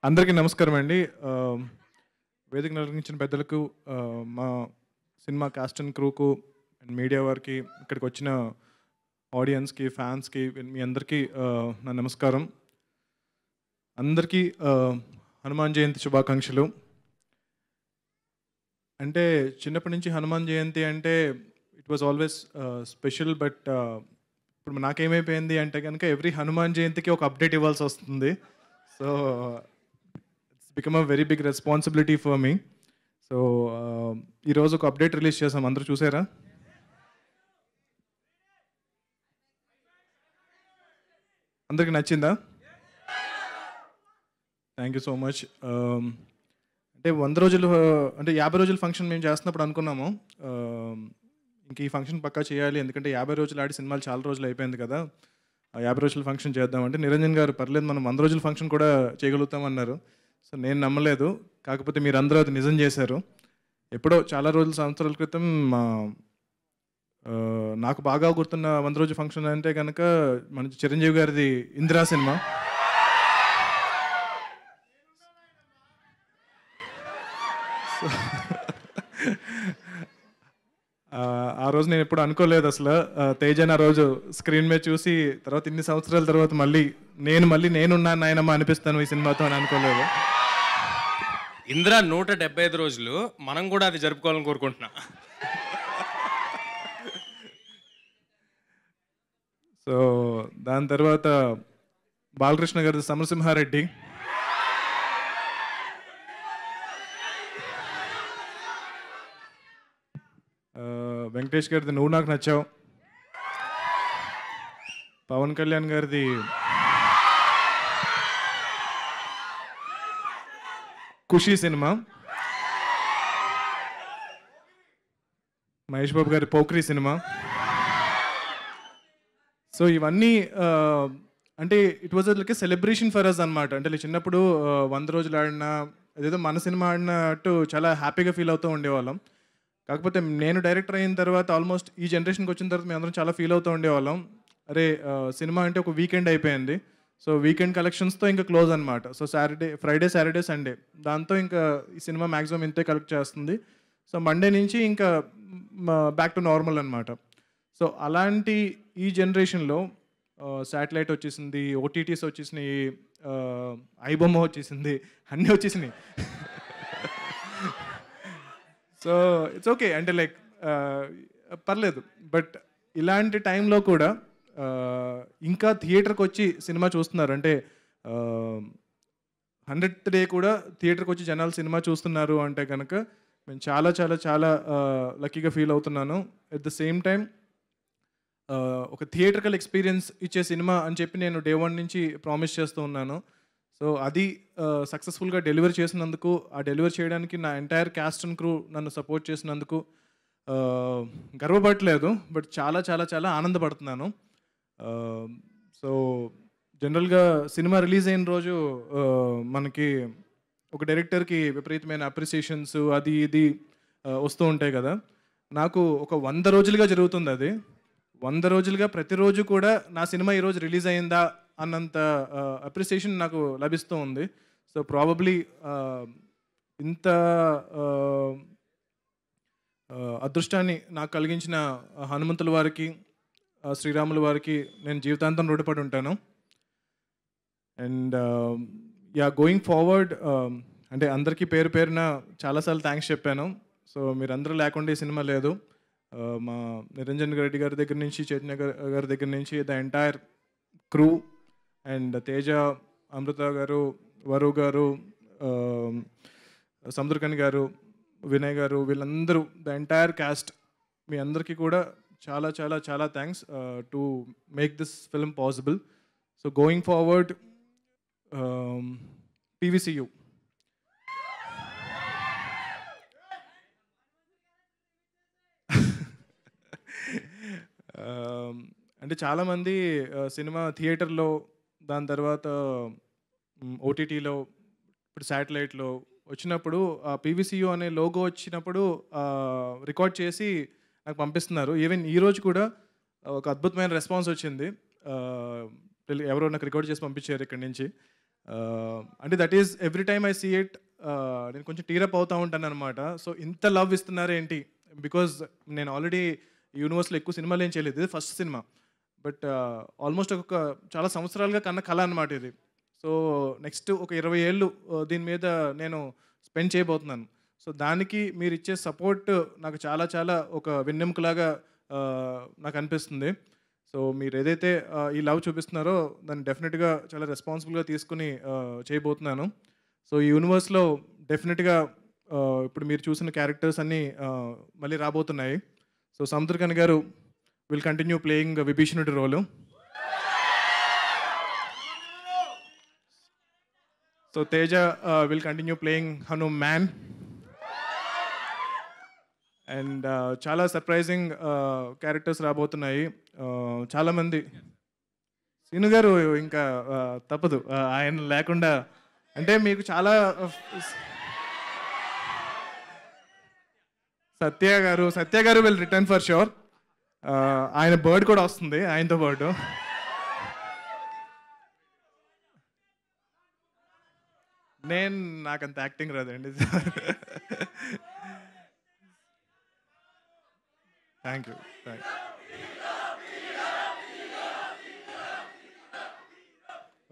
అందరికీ నమస్కారం అండి. వేదికను అలంకరించిన పెద్దలకు, మా సినిమా కాస్ట్ అండ్ క్రూకు అండ్ మీడియా వారికి, ఇక్కడికి వచ్చిన ఆడియన్స్కి, ఫ్యాన్స్కి, మీ అందరికీ నా నమస్కారం. అందరికీ హనుమాన్ జయంతి శుభాకాంక్షలు. అంటే చిన్నప్పటి నుంచి హనుమాన్ జయంతి అంటే it was always special. But ఇప్పుడు నాకేమైపోయింది అంటే కనుక ఎవ్రీ హనుమాన్ జయంతికి ఒక అప్డేట్ ఇవ్వాల్సి వస్తుంది. So it's become a very big responsibility for me. So ఈరోజు ఒక అప్డేట్ రిలీజ్ చేసాం, అందరూ చూసారా? అందరికి నచ్చిందా? Thank you so much. అంటే 100 రోజులు, అంటే 50 రోజుల ఫంక్షన్ మేము చేస్తున్నప్పుడు అనుకున్నాము, ఇంక ఈ ఫంక్షన్ పక్కా చేయాలి, ఎందుకంటే 50 రోజులు ఆడి సినిమాలు చాలా రోజులు అయిపోయింది కదా, 50 రోజుల ఫంక్షన్ చేద్దామంటే నిరంజన్ గారు పర్లేదు మనం 100 రోజుల ఫంక్షన్ కూడా చేయగలుగుతామన్నారు. సో నేను నమ్మలేదు, కాకపోతే మీరు అందరూ అది నిజం చేశారు. ఎప్పుడో చాలా రోజుల సంవత్సరాల క్రితం నాకు బాగా గుర్తున్న 100 రోజుల ఫంక్షన్ అంటే కనుక మన చిరంజీవి గారిది ఇందిరా సినిమా. ఆ రోజు నేను ఎప్పుడు అనుకోలేదు అసలు, తేజన్ ఆ రోజు స్క్రీన్ మీద చూసి తర్వాత ఇన్ని సంవత్సరాల తర్వాత మళ్ళీ నేనున్నాను నాయనమ్మ అనిపిస్తాను ఈ సినిమాతో అని అనుకోలేదు. ఇందిరా 175 రోజులు మనం కూడా అది జరుపుకోవాలని కోరుకుంటున్నా. సో దాని తర్వాత బాలకృష్ణ గారి సమరసింహారెడ్డి, వెంకటేష్ గారిది నువ్వు నాకు నచ్చావు, పవన్ కళ్యాణ్ గారిది ఖుషీ సినిమా, మహేష్ బాబు గారి పోక్రీ సినిమా. సో ఇవన్నీ అంటే it was like celebration for us అనమాట. అంటే చిన్నప్పుడు 100 రోజులు ఆడినా అదేదో మన సినిమా ఆడినట్టు చాలా హ్యాపీగా ఫీల్ అవుతూ ఉండేవాళ్ళం. కాకపోతే నేను డైరెక్టర్ అయిన తర్వాత ఆల్మోస్ట్ ఈ జనరేషన్కి వచ్చిన తర్వాత మేము అందరం చాలా ఫీల్ అవుతూ ఉండేవాళ్ళం, అరే సినిమా అంటే ఒక వీకెండ్ అయిపోయింది, సో వీకెండ్ కలెక్షన్స్తో ఇంకా క్లోజ్ అనమాట. సో ఫ్రైడే సాటర్డే సండే దాంతో ఇంకా ఈ సినిమా మ్యాక్సిమం ఇంతే కలెక్ట్ చేస్తుంది. సో మండే నుంచి ఇంకా బ్యాక్ టు నార్మల్ అనమాట. సో అలాంటి ఈ జనరేషన్లో శాటిలైట్ వచ్చేసింది, ఓటీటీస్ వచ్చేసినాయి, ఐబొమ్మ వచ్చేసింది, అన్నీ వచ్చేసినాయి. సో ఇట్స్ ఓకే, అంటే లైక్ పర్లేదు. బట్ ఇలాంటి టైంలో కూడా ఇంకా థియేటర్కి వచ్చి సినిమా చూస్తున్నారు, అంటే 100th డే కూడా థియేటర్కి వచ్చి జనాలు సినిమా చూస్తున్నారు అంటే కనుక నేను చాలా చాలా చాలా లక్కీగా ఫీల్ అవుతున్నాను. ఎట్ ద సేమ్ టైం ఒక థియేటర్కల్ ఎక్స్పీరియన్స్ ఇచ్చే సినిమా అని చెప్పి నేను డే 1 నుంచి ప్రామిస్ చేస్తూ ఉన్నాను. సో అది సక్సెస్ఫుల్గా డెలివర్ చేసినందుకు, ఆ డెలివర్ చేయడానికి నా ఎంటైర్ క్యాస్ట్ అండ్ క్రూ నన్ను సపోర్ట్ చేసినందుకు గర్వపడట్లేదు, బట్ చాలా చాలా చాలా ఆనందపడుతున్నాను. సో జనరల్గా సినిమా రిలీజ్ అయిన రోజు మనకి ఒక డైరెక్టర్కి విపరీతమైన అప్రిసియేషన్స్ అది ఇది వస్తూ ఉంటాయి కదా. నాకు ఒక 100 రోజులుగా జరుగుతుంది అది. 100 రోజులుగా ప్రతిరోజు కూడా నా సినిమా ఈరోజు రిలీజ్ అయిందా అన్నంత అప్రిసియేషన్ నాకు లభిస్తూ ఉంది. సో ప్రాబబ్లీ ఇంత అదృష్టాన్ని నాకు కలిగించిన హనుమంతుల వారికి, శ్రీరాముల వారికి నేను జీవితాంతం రుణపడి ఉంటాను. అండ్ గోయింగ్ ఫార్వర్డ్, అంటే అందరికీ పేరు పేరున చాలాసార్లు థ్యాంక్స్ చెప్పాను. సో మీరందరూ లేకుండా ఈ సినిమా లేదు. మా నిరంజన్ రెడ్డి గారి దగ్గర నుంచి, చైతన్య గారి దగ్గర నుంచి, the entire crew and Teja, Amrita garu, Varu గారు, సముద్రకని గారు, వినయ్ గారు, వీళ్ళందరూ ద ఎంటైర్ క్యాస్ట్, మీ అందరికీ కూడా చాలా చాలా చాలా thanks to make this film possible. So going forward, PVCU అంటే చాలామంది సినిమా థియేటర్లో, దాని తర్వాత ఓటీటీలో, ఇప్పుడు శాటిలైట్లో వచ్చినప్పుడు PVCU అనే లోగో వచ్చినప్పుడు రికార్డ్ చేసి నాకు పంపిస్తున్నారు. ఈవెన్ ఈరోజు కూడా ఒక అద్భుతమైన రెస్పాన్స్ వచ్చింది, ఎవరో నాకు రికార్డ్ చేసి పంపించారు ఇక్కడి నుంచి. అంటే that is every time I see it నేను కొంచెం టీరప్ అవుతూ ఉంటాను అనమాట. సో ఇంత లవ్ ఇస్తున్నారు ఏంటి, బికాజ్ నేను ఆల్రెడీ యూనివర్స్లో ఎక్కువ సినిమాలు ఏం చేయలేదు, ఇది ఫస్ట్ సినిమా. బట్ ఆల్మోస్ట్ ఒక చాలా సంవత్సరాలుగా కన్న కళ అనమాట ఇది. సో నెక్స్ట్ ఒక 20 ఏళ్ళు దీని మీద నేను స్పెండ్ చేయబోతున్నాను. సో దానికి మీరు ఇచ్చే సపోర్ట్ నాకు చాలా చాలా ఒక వెన్నెముకలాగా నాకు అనిపిస్తుంది. సో మీరు ఏదైతే ఈ లవ్ చూపిస్తున్నారో దాన్ని డెఫినెట్గా చాలా రెస్పాన్సిబుల్గా తీసుకుని చేయబోతున్నాను. సో ఈ యూనివర్స్లో డెఫినెట్గా ఇప్పుడు మీరు చూసిన క్యారెక్టర్స్ అన్నీ మళ్ళీ రాబోతున్నాయి. So Samuthirakani garu will continue playing విభీషణుడి రోలు. So Teja will continue playing Hanuman. And చాలా సర్ప్రైజింగ్ క్యారెక్టర్స్ రాబోతున్నాయి. చాలామంది సీను గారు ఇంకా తప్పదు, ఆయన లేకుండా అంటే మీకు చాలా సత్య గారు విల్ రిటర్న్ ఫర్ షూర్. ఆయన బర్డ్ కూడా వస్తుంది ఆయనతో పాటు. నాకంత యాక్టింగ్ రాదండి. Thank you.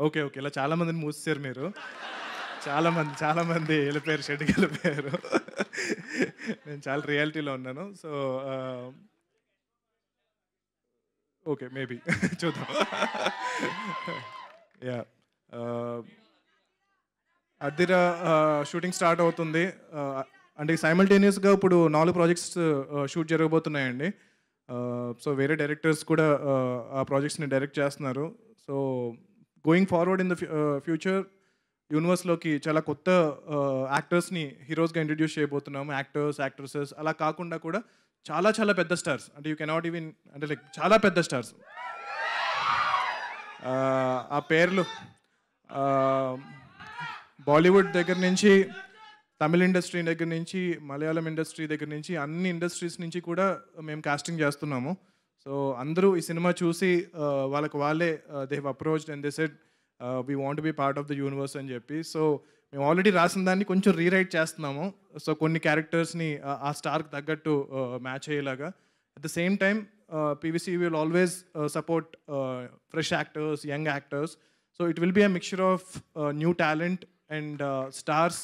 ఓకే ఇలా చాలామందిని మూసేశారు మీరు. చాలామంది వెళ్ళిపోయారు, షెడ్కి వెళ్ళిపోయారు. నేను చాలా రియాలిటీలో ఉన్నాను. సో ఓకే మేబీ చూద్దాం. యా అద్దిర షూటింగ్ స్టార్ట్ అవుతుంది. అంటే సైమల్టేనియస్గా ఇప్పుడు 4 ప్రాజెక్ట్స్ షూట్ జరగబోతున్నాయండి. సో వేరే డైరెక్టర్స్ కూడా ఆ ప్రాజెక్ట్స్ని డైరెక్ట్ చేస్తున్నారు. So going forward in the future యూనివర్స్లోకి చాలా కొత్త యాక్టర్స్ని హీరోస్గా ఇంట్రడ్యూస్ చేయబోతున్నాము. యాక్టర్స్, యాక్ట్రెసెస్ అలా కాకుండా కూడా చాలా పెద్ద స్టార్స్, అంటే యూ కెనాట్ ఈవెన్, అంటే లైక్ చాలా పెద్ద స్టార్స్. ఆ పేర్లు బాలీవుడ్ దగ్గర నుంచి, తమిళ ఇండస్ట్రీ దగ్గర నుంచి, మలయాళం ఇండస్ట్రీ దగ్గర నుంచి, అన్ని ఇండస్ట్రీస్ నుంచి కూడా మేము కాస్టింగ్ చేస్తున్నాము. సో అందరూ ఈ సినిమా చూసి వాళ్ళే they have approached and they said we want to be part of the universe అని చెప్పి. సో మేము ఆల్రెడీ రాసిన దాన్ని కొంచెం రీరైట్ చేస్తున్నాము. సో కొన్ని క్యారెక్టర్స్ని ఆ స్టార్కి తగ్గట్టు మ్యాచ్ అయ్యేలాగా. At the same time PVC will always support fresh actors, young actors. So it will be a mixture of new talent and stars,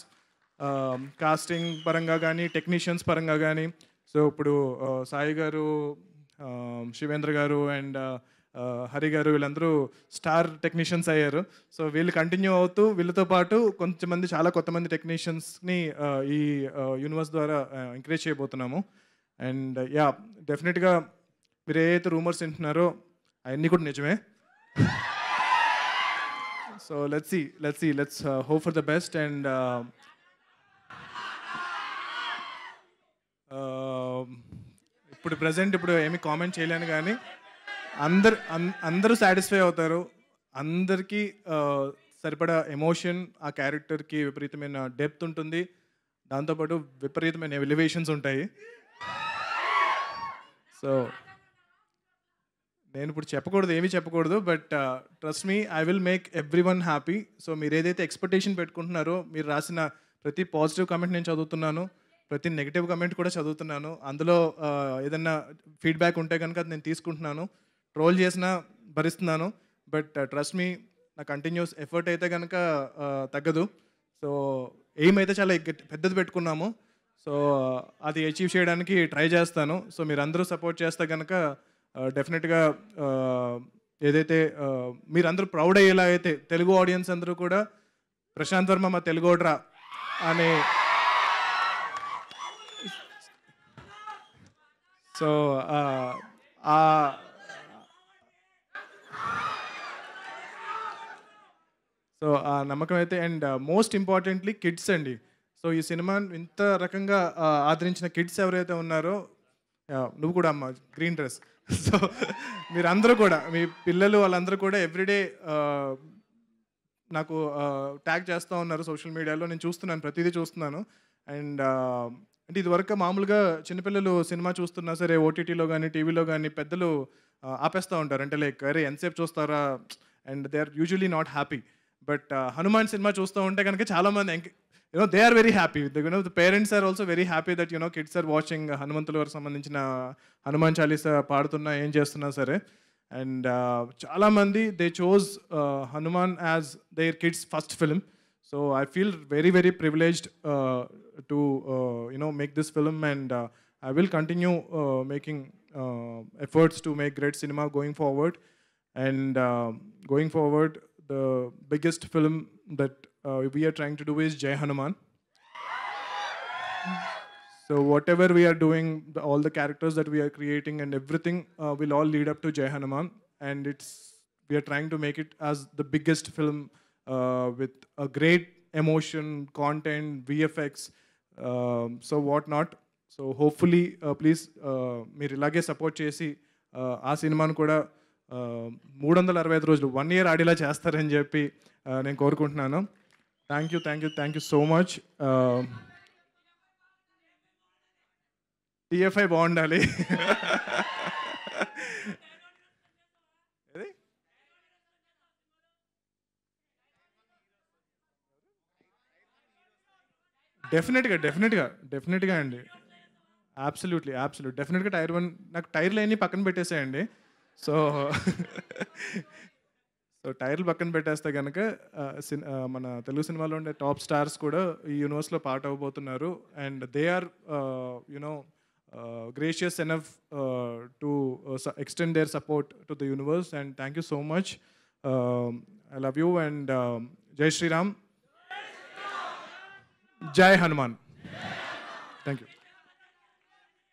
casting పరంగా కానీ, టెక్నీషియన్స్ పరంగా కానీ. సో ఇప్పుడు సాయి గారు, శివేంద్ర గారు అండ్ హరి గారు వీళ్ళందరూ స్టార్ టెక్నీషియన్స్ అయ్యారు. సో వీళ్ళు కంటిన్యూ అవుతూ వీళ్ళతో పాటు కొంతమంది చాలా కొత్తమంది టెక్నీషియన్స్ని ఈ యూనివర్స్ ద్వారా ఎంకరేజ్ చేయబోతున్నాము. అండ్ యా డెఫినెట్గా మీరు ఏదైతే రూమర్స్ వింటున్నారో అవన్నీ కూడా నిజమే. So let's hope for the best. And ఇప్పుడు ప్రజెంట్ ఏమీ కామెంట్ చేయలేను, కానీ అందరూ సాటిస్ఫై అవుతారు. అందరికీ సరిపడా ఎమోషన్, ఆ క్యారెక్టర్కి విపరీతమైన డెప్త్ ఉంటుంది, దాంతోపాటు విపరీతమైన ఎలివేషన్స్ ఉంటాయి. సో నేను ఇప్పుడు ఏమీ చెప్పకూడదు, but trust me, I will make every one happy. So మీరు ఏదైతే ఎక్స్పెక్టేషన్ పెట్టుకుంటున్నారో, మీరు రాసిన ప్రతి పాజిటివ్ కమెంట్ నేను చదువుతున్నాను, ప్రతి నెగిటివ్ కమెంట్ కూడా చదువుతున్నాను. అందులో ఏదన్నా ఫీడ్బ్యాక్ ఉంటే కనుక అది నేను తీసుకుంటున్నాను. ట్రోల్ చేసినా భరిస్తున్నాను, బట్ ట్రస్ట్ మీ, నా కంటిన్యూస్ ఎఫర్ట్ అయితే కనుక తగ్గదు. సో ఎయిమ్ అయితే చాలా పెద్దది పెట్టుకున్నాము. సో అది అచీవ్ చేయడానికి ట్రై చేస్తాను. సో మీరు అందరూ సపోర్ట్ చేస్తే కనుక డెఫినెట్గా ఏదైతే మీరందరూ ప్రౌడ్ అయ్యేలా అయితే, తెలుగు ఆడియన్స్ అందరూ కూడా ప్రశాంత్ వర్మ మా తెలుగోడ్రా అని. సో ఆ నమ్మకం అయితే. అండ్ మోస్ట్ ఇంపార్టెంట్లీ కిడ్స్ అండి. సో ఈ సినిమా ఇంత రకంగా ఆదరించిన కిడ్స్ ఎవరైతే ఉన్నారో, నువ్వు కూడా అమ్మ గ్రీన్ డ్రెస్. సో మీరందరూ కూడా, మీ పిల్లలు వాళ్ళందరూ కూడా ఎవ్రీడే నాకు ట్యాగ్ చేస్తూ ఉన్నారు సోషల్ మీడియాలో. నేను చూస్తున్నాను, ప్రతిదీ చూస్తున్నాను. అండ్ అంటే ఇదివరకు మామూలుగా చిన్నపిల్లలు సినిమా చూస్తున్నా సరే, ఓటీటీలో కానీ టీవీలో కానీ పెద్దలు ఆపేస్తూ ఉంటారు. అంటే లైక్ అరే ఎంతసేపు చూస్తారా, and they are usually not happy. But Hanuman సినిమా చూస్తూ ఉంటే కనుక చాలామంది they are very happy. The parents are also very happy that kids are watching హనుమంతుల వారికి సంబంధించిన హనుమాన్ చాలీసా పాడుతున్నా ఏం చేస్తున్నా సరే. అండ్ చాలామంది they chose Hanuman as their kids first film. So I feel very very privileged to make this film, and I will continue making efforts to make great cinema going forward. And going forward, the biggest film that we are trying to do is Jai Hanuman. So whatever we are doing, all the characters that we are creating and everything will all lead up to Jai Hanuman. And we are trying to make it as the biggest film with a great emotion, content, VFX, so what not. So hopefully please మీరు ఇలాగే support చేసి ఆ సినిమాను కూడా 365 రోజులు 1 year ఆడేలా చేస్తారని చెప్పి నేను కోరుకుంటున్నాను. Thank you so much. TFI బాగుండాలి. డెఫినెట్గా అండి. అబ్సల్యూట్లీ డెఫినెట్గా టైర్ 1 నాకు టైర్లు అన్నీ పక్కన పెట్టేసేయండి. సో టైర్లు పక్కన పెట్టేస్తే కనుక మన తెలుగు సినిమాలో ఉండే టాప్ స్టార్స్ కూడా ఈ యూనివర్స్లో పార్ట్ అవ్వబోతున్నారు. And they are gracious enough to extend their support to the universe. And thank you so much. I love you and జై శ్రీరామ్, జై హనుమాన్. Thank you.